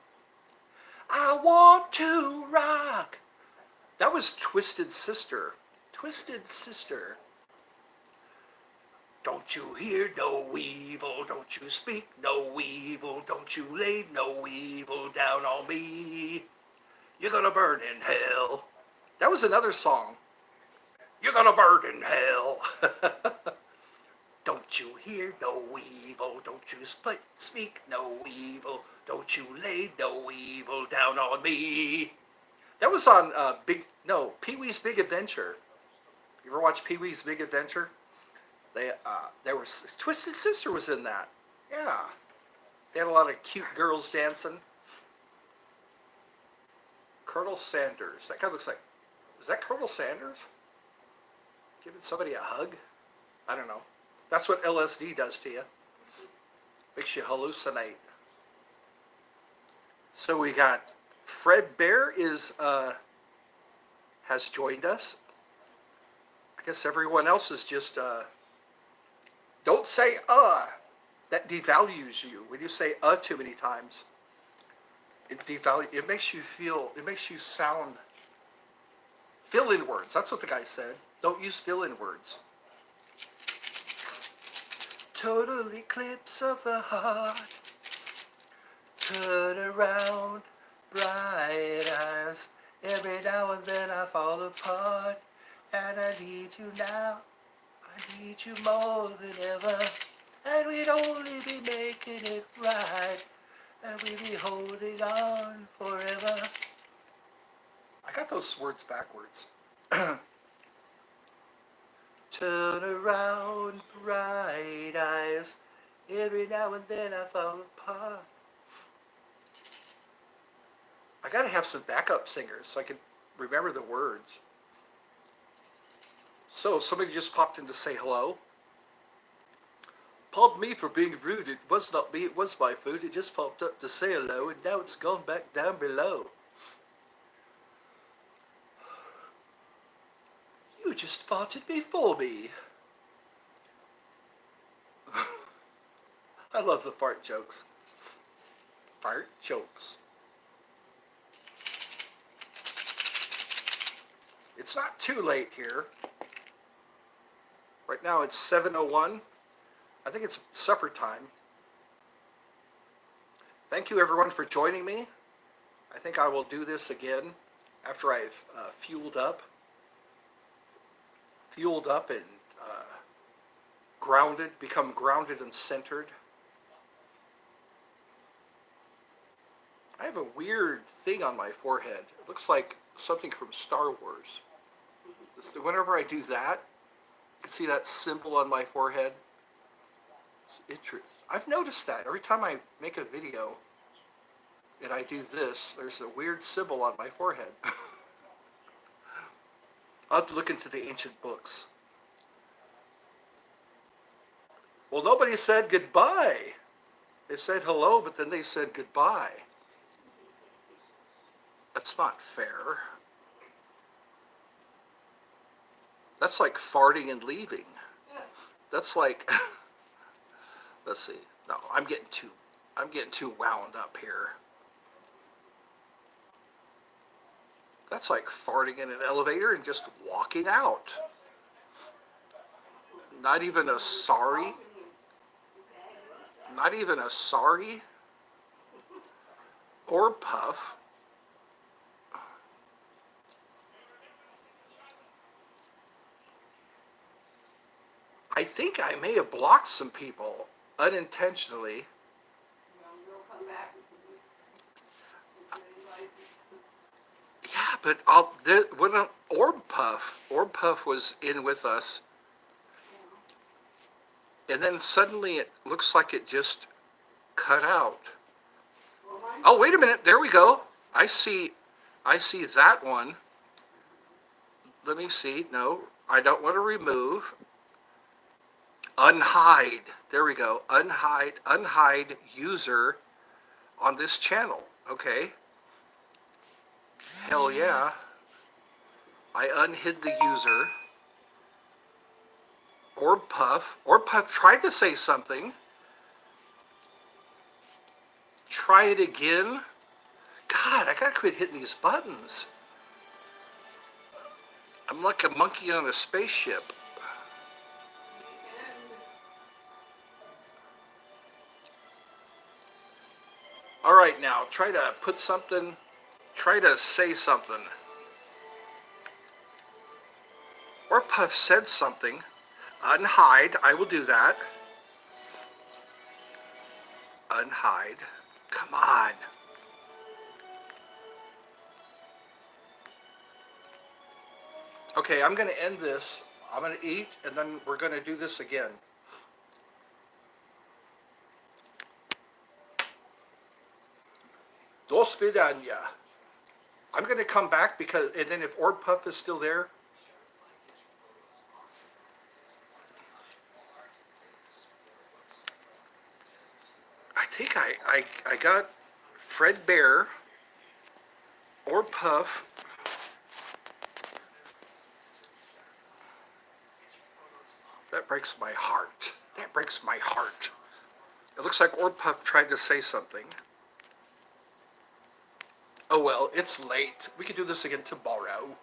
I want to rock. That was Twisted Sister. Twisted Sister. Don't you hear no evil, don't you speak no evil, don't you lay no evil down on me. You're gonna burn in hell. That was another song. You're gonna burn in hell. Don't you hear no evil, don't you speak no evil, don't you lay no evil down on me. That was on Pee-wee's Big Adventure. You ever watch Pee-wee's Big Adventure? There was Twisted Sister was in that. Yeah, they had a lot of cute girls dancing. Colonel Sanders. That guy looks like. Is that Colonel Sanders? Giving somebody a hug? I don't know. That's what LSD does to you. Makes you hallucinate. So we got Fred Bear has joined us. I guess everyone else is just don't say that devalues you. When you say too many times, it makes you sound fill-in words. That's what the guy said. Don't use fill-in words. Total eclipse of the heart. Turn around, bright eyes. Every now and then I fall apart. And I need you now. I need you more than ever. And we'd only be making it right. And we'd be holding on forever. I got those words backwards. Turn around, bright eyes. Every now and then I fall apart. I gotta have some backup singers so I can remember the words. So, somebody just popped in to say hello. Pardon me for being rude. It was not me, it was my food. It just popped up to say hello, and now it's gone back down below. You just farted before me. I love the fart jokes. Fart jokes. It's not too late here. Right now it's 7:01. I think it's supper time. Thank you everyone for joining me. I think I will do this again after I've fueled up and become grounded and centered. I have a weird thing on my forehead. It looks like something from Star Wars. Whenever I do that, you can see that symbol on my forehead. It's interesting. I've noticed that every time I make a video and I do this, there's a weird symbol on my forehead. I'll have to look into the ancient books. Well, nobody said goodbye. They said hello, but then they said goodbye. That's not fair. That's like farting and leaving. That's like, let's see. No, I'm getting too wound up here. That's like farting in an elevator and just walking out. Not even a sorry. Not even a sorry or puff. I think I may have blocked some people unintentionally. Yeah, but Orb Puff was in with us, and then suddenly it looks like it just cut out. Oh, wait a minute! There we go. I see that one. Let me see. No, I don't want to remove. Unhide. There we go. Unhide user on this channel. Okay. Hell yeah. I unhid the user. Orb Puff tried to say something. try it again. God, I gotta quit hitting these buttons. I'm like a monkey on a spaceship. All right, now try to put something, try to say something. Or Puff said something. Unhide, I will do that. Unhide. Come on. Okay, I'm going to end this. I'm going to eat, and then we're going to do this again. Do svidanya. I'm going to come back because, and then if Orb Puff is still there, I think I got Fred Bear, Orb Puff, that breaks my heart. That breaks my heart. It looks like Orb Puff tried to say something. Oh well, it's late. We can do this again tomorrow.